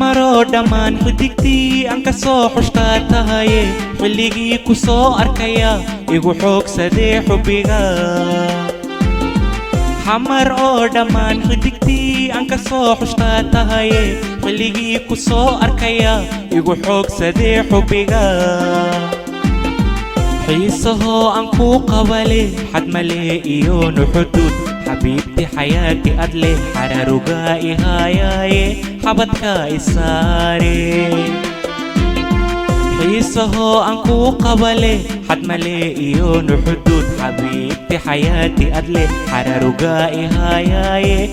xamaro dhammaan xidigtii aan ka soo xushtaa tahaye xilligii ku soo arkaya igu xoogsadee xubbiga xamar oo dhammaan xidigtii aan ka soo xushtaa tahaye xilligii ku soo arkaya igu xoogsadee xubbiga xiisahoo aan kuu qabale xad male iyo nuxuduud حبيبتي حياتي أدلي حرارقا إهاياي حبتكا إساري حيسهو أنكو قبلي حد مليون حدود حبيبتي حياتي أدلي حرارقا إهاياي